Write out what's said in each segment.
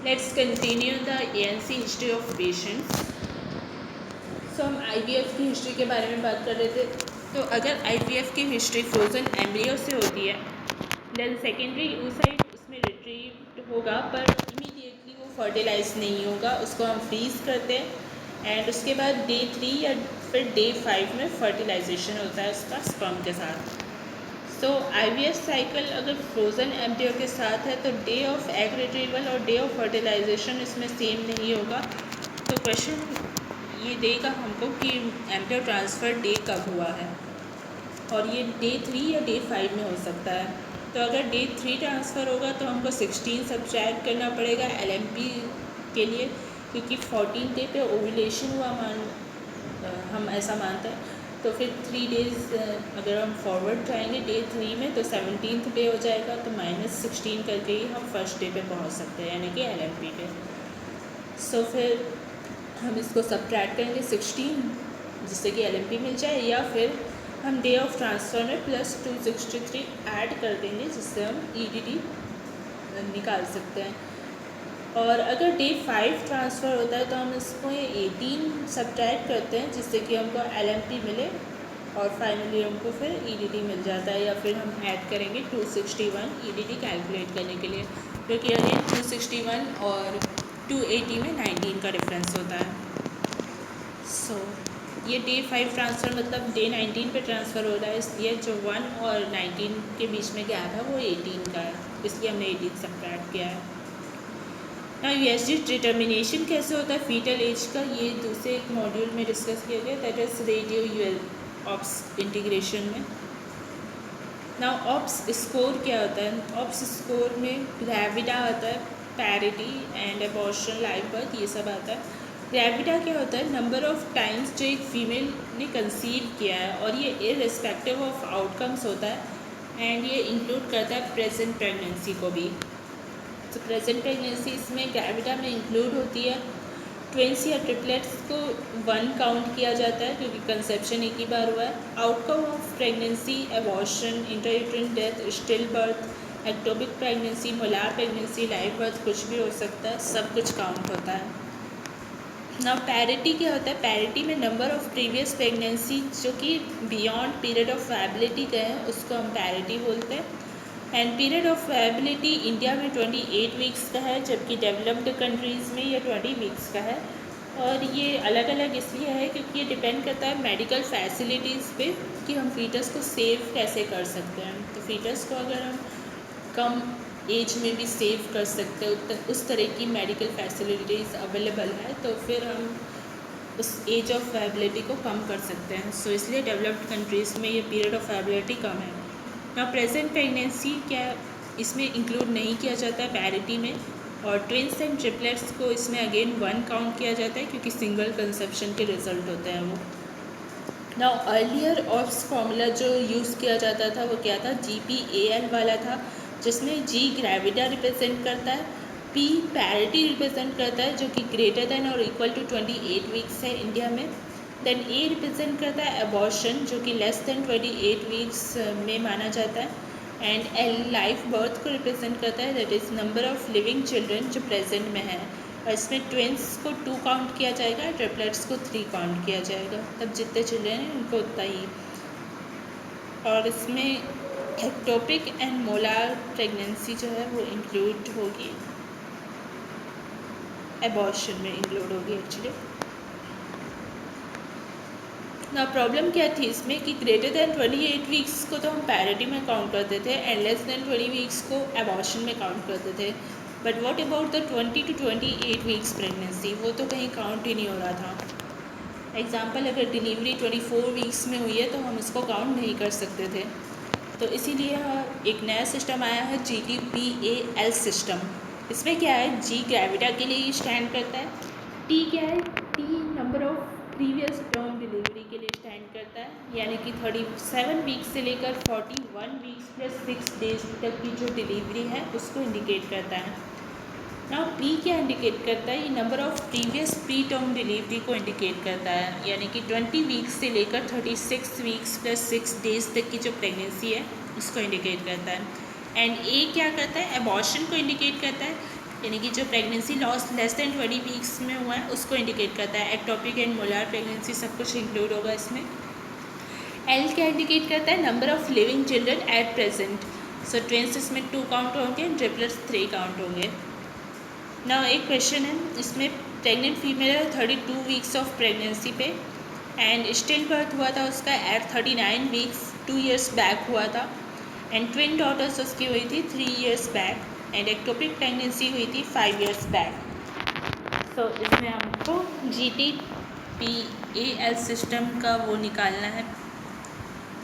Let's continue the ANC history of patients. सो हम IVF की history के बारे में बात कर रहे थे. तो अगर IVF की हिस्ट्री फ्रोज़न एम्ब्रियो से होती है देन सेकेंडरी oocyte उसमें रिट्रीव होगा, पर इमीडिएटली वो फर्टिलाइज नहीं होगा. उसको हम फ्रीज करते हैं एंड उसके बाद डे 3 या फिर डे 5 में फर्टिलाइजेशन होता है उसका स्पर्म के साथ. सो IVF साइकिल अगर फ्रोज़न एम्ब्रियो के साथ है तो डे ऑफ एग रिट्रीवल और डे ऑफ फर्टिलाइजेशन इसमें सेम नहीं होगा. तो क्वेश्चन ये देगा हमको कि एम्ब्रियो ट्रांसफ़र डे कब हुआ है, और ये डे 3 या डे 5 में हो सकता है. तो अगर डे 3 ट्रांसफ़र होगा तो हमको 16 सब्ट्रैक्ट करना पड़ेगा LMP के लिए, क्योंकि 14 डे पे ओव्यूलेशन हुआ हम ऐसा मानते हैं. तो फिर 3 डेज़ अगर हम फॉरवर्ड जाएंगे डे 3 में तो 17th डे हो जाएगा, तो -16 करके ही हम फर्स्ट डे पे पहुंच सकते हैं, यानी कि LMP पे. सो फिर हम इसको सब्ट्रैक्ट करेंगे 16 जिससे कि LMP मिल जाए, या फिर हम डे ऑफ ट्रांसफ़र में +263 ऐड कर देंगे जिससे हम EDD निकाल सकते हैं. और अगर डे 5 ट्रांसफ़र होता है तो हम इसको ये 18 सब्ट्रैक्ट करते हैं जिससे कि हमको LMP मिले, और फाइनली हमको फिर EDD मिल जाता है. या फिर हम ऐड करेंगे 261 EDD कैलकुलेट करने के लिए, क्योंकि अगेन 261 और 280 में 19 का डिफरेंस होता है. सो ये डे 5 ट्रांसफ़र मतलब डे 19 पे ट्रांसफ़र हो रहा है, इसलिए जो 1 और 19 के बीच में गैप है वो 18 का है, इसलिए हमने 18 सब्ट्रैक्ट किया है. ना USG डिटर्मिनेशन कैसे होता है फीटल एज का, ये दूसरे एक मॉड्यूल में डिस्कस किया गया, that is radio ops integration में. ना ऑप्स स्कोर क्या होता है, ऑप्स स्कोर में ग्रेविडा आता है, parity and abortion, live birth, ये सब आता है. ग्रेविडा क्या होता है, नंबर ऑफ टाइम्स जो एक फीमेल ने कंसीव किया है, और ये इररिस्पेक्टिव ऑफ आउटकम्स होता है, एंड ये इंक्लूड करता है प्रेजेंट प्रेगनेंसी को भी. तो प्रेजेंट प्रेगनेंसी इसमें ग्रेविडा में इंक्लूड होती है. ट्विंस या ट्रिपलेट्स को 1 काउंट किया जाता है क्योंकि कंसेप्शन एक ही बार हुआ है. Outcome of pregnancy abortion, intrauterine death, still birth, ectopic pregnancy, molar pregnancy, live birth, कुछ भी हो सकता है, सब कुछ काउंट होता है. ना पैरिटी क्या होता है, पैरिटी में नंबर ऑफ प्रीवियस प्रेगनेंसी जो कि बियॉन्ड पीरियड ऑफ वायबिलिटी का है उसको हम पैरिटी बोलते हैं. And period of viability India में 28 वीक्स का है, जबकि डेवलप्ड कंट्रीज़ में ये 20 वीक्स का है. और ये अलग अलग इसलिए है क्योंकि ये डिपेंड करता है मेडिकल फैसिलिटीज़ पे कि हम फीटस को सेव कैसे कर सकते हैं. तो फीटस को अगर हम कम एज में भी सेव कर सकते हैं, उस तरह की मेडिकल फैसिलिटीज़ अवेलेबल है, तो फिर हम उस एज ऑफ वायबिलिटी को कम कर सकते हैं. सो इसलिए डेवलप्ड कंट्रीज़ में ये पीरियड ऑफ वायबिलिटी कम है. ना प्रेजेंट प्रेगनेंसी क्या इसमें इंक्लूड नहीं किया जाता है पैरिटी में, और ट्विंस एंड ट्रिपलेट्स को इसमें अगेन 1 काउंट किया जाता है क्योंकि सिंगल कंसेप्शन के रिजल्ट होते हैं वो. ना अर्लियर ऑप्स फार्मूला जो यूज़ किया जाता था वो क्या था, GPAL वाला था, जिसमें G ग्रेविडा रिप्रेजेंट करता है, P पैरिटी रिप्रेजेंट करता है जो कि ग्रेटर देन और इक्वल टू 28 वीक्स है इंडिया में. देन A रिप्रेजेंट करता है अबॉर्शन जो कि लेस देन 28 वीक्स में माना जाता है. एंड L लाइफ बर्थ को रिप्रेजेंट करता है, that is number of living children जो प्रेजेंट में है. और इसमें ट्विंस को 2 काउंट किया जाएगा, ट्रिपलेट्स को 3 काउंट किया जाएगा, तब जितने चिल्ड्रन हैं उनको उतना ही. और इसमें एक्टोपिक एंड मोलार प्रेगनेंसी जो है वो इंक्लूड होगी, एबॉर्शन में इंक्लूड होगी एक्चुअली. ना प्रॉब्लम क्या थी इसमें कि ग्रेटर दैन 28 वीक्स को तो हम पैरिटी में काउंट करते थे एंड लेस दैन 20 वीक्स को एबॉर्शन में काउंट करते थे. But what about the 20 to 28 weeks pregnancy, वो तो कहीं काउंट ही नहीं हो रहा था. एग्जाम्पल, अगर डिलीवरी 24 वीक्स में हुई है तो हम इसको काउंट नहीं कर सकते थे. तो इसीलिए एक नया सिस्टम आया है GTPAL सिस्टम. इसमें क्या है, G ग्रेविडा के लिए स्टैंड करता है, T क्या है, T number of previous term delivery के लिए स्टैंड करता है, यानी कि 37 वीक्स से लेकर 41 वीक्स प्लस 6 डेज तक की जो डिलीवरी है उसको इंडिकेट करता है. ना P क्या इंडिकेट करता है, ये number of previous pre term delivery को इंडिकेट करता है, यानी कि 20 वीक्स से लेकर 36 वीक्स प्लस 6 डेज तक की जो प्रेगनेंसी है उसको इंडिकेट करता है. एंड A क्या करता है, एबॉर्शन को इंडिकेट करता है. यानी कि जो pregnancy loss less than 20 weeks में हुआ है उसको इंडिकेट करता है। एक्टोपिक एंड मोलार प्रेगनेंसी सब कुछ इंक्लूड होगा इसमें। एल क्या इंडिकेट करता है? Number of living children at present. So twins इसमें 2 काउंट होंगे एंड ट्रिपलेट्स 3 काउंट होंगे। ना एक क्वेश्चन है इसमें, प्रेग्नेंट फीमेल है 32 वीक्स ऑफ प्रेगनेंसी पे एंड स्टिल बर्थ हुआ था उसका एट 39 वीक्स 2 ईयर्स बैक हुआ था एंड ट्विन डॉटर्स उसकी हुई थी 3 years back and ectopic pregnancy हुई थी 5 ईयर्स बैक। सो इसमें हमको GTPAL सिस्टम का वो निकालना है,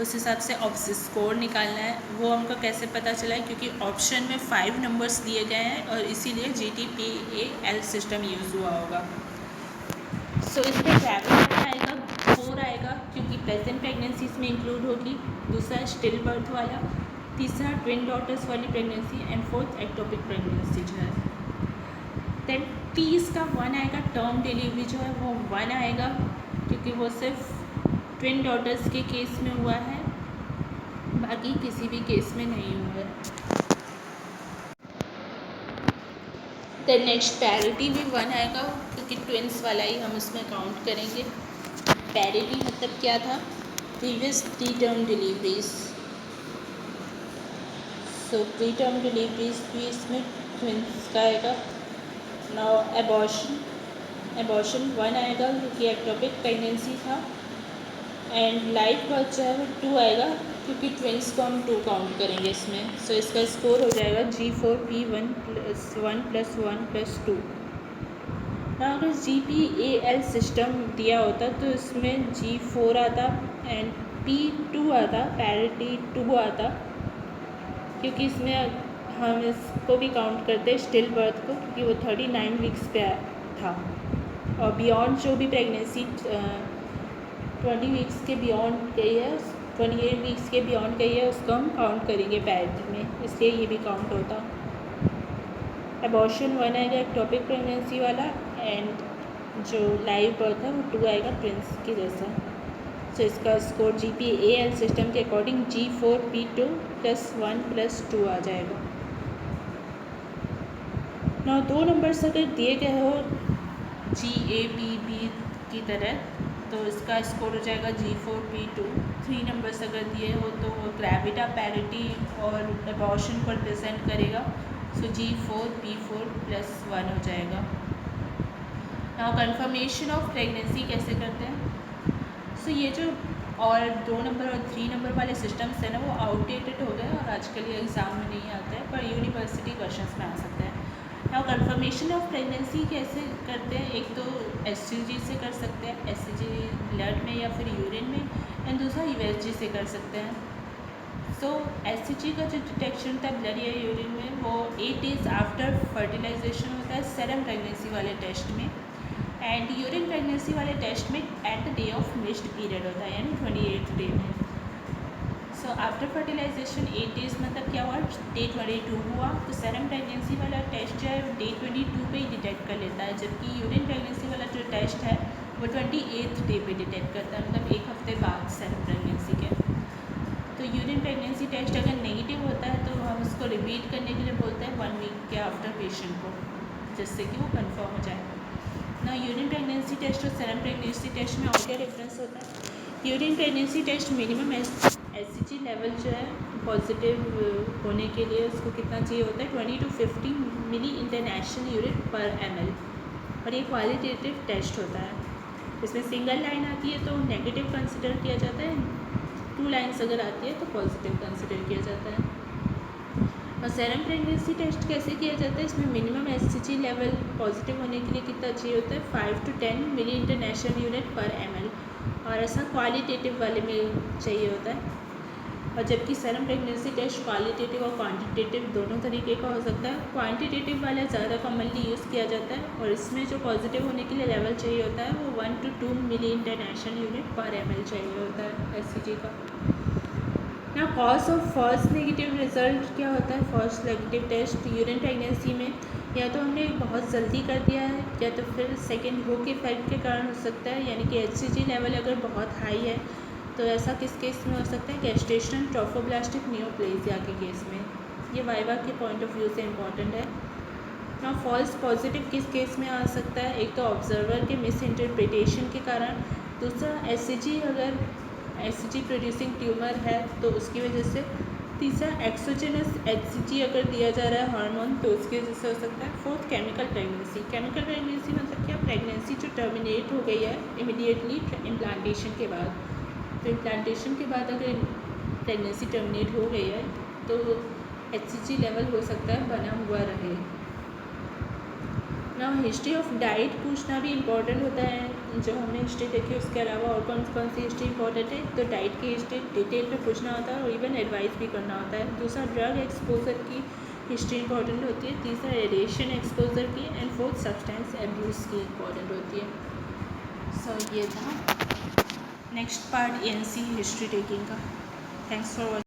उस हिसाब से स्कोर निकालना है। वो हमको कैसे पता चला है? क्योंकि ऑप्शन में 5 नंबर्स दिए गए हैं और इसीलिए GTPAL सिस्टम यूज़ हुआ होगा। सो इसमें ग्रेविड आएगा 4 आएगा क्योंकि प्रेजेंट प्रेगनेंसीज में इंक्लूड होगी, दूसरा स्टिल बर्थ वाला, तीसरा ट्विन डॉटर्स वाली pregnancy and fourth ectopic pregnancy जो है। देन 30 का 1 आएगा, टर्म डिलीवरी जो है वो 1 आएगा क्योंकि वो सिर्फ ट्विन डॉटर्स के केस में हुआ है, बाकी किसी भी केस में नहीं हुआ है। देन नेक्स्ट पैरिटी भी 1 आएगा क्योंकि ट्विंस वाला ही हम उसमें काउंट करेंगे। पैरिटी मतलब क्या था? Previous 3 term deliveries. So 3 term deliveries भी इसमें ट्विंस का आएगा। नाउ एबॉर्शन 1 आएगा क्योंकि एक्टोपिक प्रेगनेंसी था एंड लाइव बर्थ जो है वो 2 आएगा क्योंकि ट्विंस को हम 2 काउंट करेंगे इसमें। सो इसका स्कोर हो जाएगा G4P1 + 1 + 1 + 2। ना अगर GPAL सिस्टम दिया होता तो इसमें G4 आता एंड P2 आता, पैरिटी 2 आता, क्योंकि इसमें हम इसको भी काउंट करते हैं स्टिल बर्थ को क्योंकि वो 39 वीक्स पे था और बियॉन्ड जो भी प्रेगनेंसी 20 वीक्स के बियॉन्ड गई है, 28 वीक्स के बियॉन्ड गई है, उसको हम काउंट करेंगे पैरिटी में, इसलिए ये भी काउंट होता। एबॉर्शन 1 आएगा एक्टोपिक प्रेगनेंसी वाला एंड जो लाइव बर्थ है वो 2 आएगा ट्विंस की जैसा। सो इसका स्कोर GPAL सिस्टम के अकॉर्डिंग G4P2 + 1 + 2 आ जाएगा। ना 2 नंबर्स अगर दिए गए हो GAPB की तरह तो इसका स्कोर हो जाएगा G4P2। 3 नंबर्स अगर दिए हो तो वो ग्रेविडा, पैरिटी और एबॉर्शन को रिप्रेजेंट करेगा। सो G4P4 + 1 हो जाएगा। नाउ कंफर्मेशन ऑफ प्रेगनेंसी कैसे करते हैं? सो ये जो और 2 नंबर और 3 नंबर वाले सिस्टम्स हैं ना वो आउटडेटेड हो गए और आजकल ये एग्ज़ाम में नहीं आता है, पर यूनिवर्सिटी क्वेश्चंस में आ सकता है। नाउ कंफर्मेशन ऑफ प्रेगनेंसी कैसे करते हैं? एक तो SCG से कर सकते हैं, SCG ब्लड में या फिर यूरिन में, एंड दूसरा USG से कर सकते हैं। सो SCG का जो डिटेक्शन था ब्लड या यूरिन में वो 8 डेज़ आफ्टर फर्टिलाइजेशन होता है सेरम प्रेगनेंसी वाले टेस्ट में, एंड यूरिन प्रेगनेंसी वाले टेस्ट में at the day of missed period होता है यानी 28th डे में। सो आफ्टर फर्टिलाइजेशन 8 डेज़ मतलब क्या हुआ? डे 22 हुआ तो सेरम प्रेगनेंसी वाला टेस्ट जो है डे 22 पे ही डिटेक्ट कर लेता है, जबकि यूरिन प्रेगनेंसी वाला जो टेस्ट है वो 28th डे पे डिटेक्ट करता है, मतलब 1 हफ्ते बाद सेरम प्रेगनेंसी के। तो यूरिन प्रेगनेंसी टेस्ट अगर नेगेटिव होता है तो हम उसको रिपीट करने के लिए बोलते हैं 1 वीक के आफ्टर पेशेंट को, जिससे कि वो कंफर्म हो जाए। ना यूरिन प्रेगनेंसी टेस्ट और सेरम प्रेगनेंसी टेस्ट में और क्या डिफरेंस होता है? Urine pregnancy test minimum SCG level जो है पॉजिटिव होने के लिए उसको कितना चाहिए होता है? 20 to 50 मिली इंटरनेशनल यूरिन पर ml, और ये क्वालिटेटिव टेस्ट होता है। इसमें सिंगल लाइन आती है तो नेगेटिव कंसिडर किया जाता है, 2 लाइन्स अगर आती है तो पॉजिटिव कंसिडर किया जाता है। और सेरम प्रेगनेंसी टेस्ट कैसे किया जाता है? इसमें मिनिमम SCG लेवल पॉजिटिव होने के लिए कितना चाहिए होता है? 5 to 10 milli international unit per ml, और ऐसा क्वालिटेटिव वाले में चाहिए होता है। और जबकि सेरम प्रेगनेंसी टेस्ट क्वालिटेटिव और क्वांटिटेटिव दोनों तरीके का हो सकता है। क्वांटिटेटिव वाला ज़्यादा कॉमनली यूज़ किया जाता है और इसमें जो पॉजिटिव होने के लिए लेवल चाहिए होता है वो 1 to 2 milli international unit per ml चाहिए होता है SCG का। ना cause of first negative result क्या होता है? First negative test urine pregnancy में या तो हमने बहुत जल्दी कर दिया है या तो फिर सेकेंड हुक इफेक्ट के कारण हो सकता है, यानी कि HCG लेवल अगर बहुत हाई है तो ऐसा किस केस में हो सकता है? गेस्टेशनल ट्रोफोब्लास्टिक नियोप्लेजिया के केस में। ये वाइवा के पॉइंट ऑफ व्यू से इम्पॉर्टेंट है। ना फॉल्स पॉजिटिव किस केस में आ सकता है, एक तो ऑब्जर्वर के मिस इंटरप्रिटेशन के कारण, दूसरा एससीजी अगर एससीजी प्रोड्यूसिंग ट्यूमर है तो उसकी वजह से, तीसरा एक्सोजेनस एचसीजी अगर दिया जा रहा है हार्मोन तो उसकी वजह से हो सकता है, fourth chemical pregnancy. Chemical pregnancy मतलब क्या, प्रेगनेंसी जो टर्मिनेट हो गई है इमिडिएटली इम्प्लांटेशन के बाद, तो इम्प्लांटेशन के बाद अगर प्रेगनेंसी टर्मिनेट हो गई है तो एचसीजी लेवल हो सकता है बना हुआ रहे। ना हिस्ट्री ऑफ डाइट पूछना भी इम्पॉर्टेंट होता है, जो हमने हिस्ट्री देखी उसके अलावा और कौन सी हिस्ट्री इंपॉर्टेंट है, तो डाइट की हिस्ट्री डिटेल में पूछना होता है और इवन एडवाइस भी करना होता है। दूसरा ड्रग एक्सपोजर की हिस्ट्री इंपॉर्टेंट होती है, तीसरा रेडिएशन एक्सपोजर की, एंड फोर्थ सब्सटेंस एब्यूज़ की इंपॉर्टेंट होती है। सो ये था next part ANC history taking का। Thanks for watching.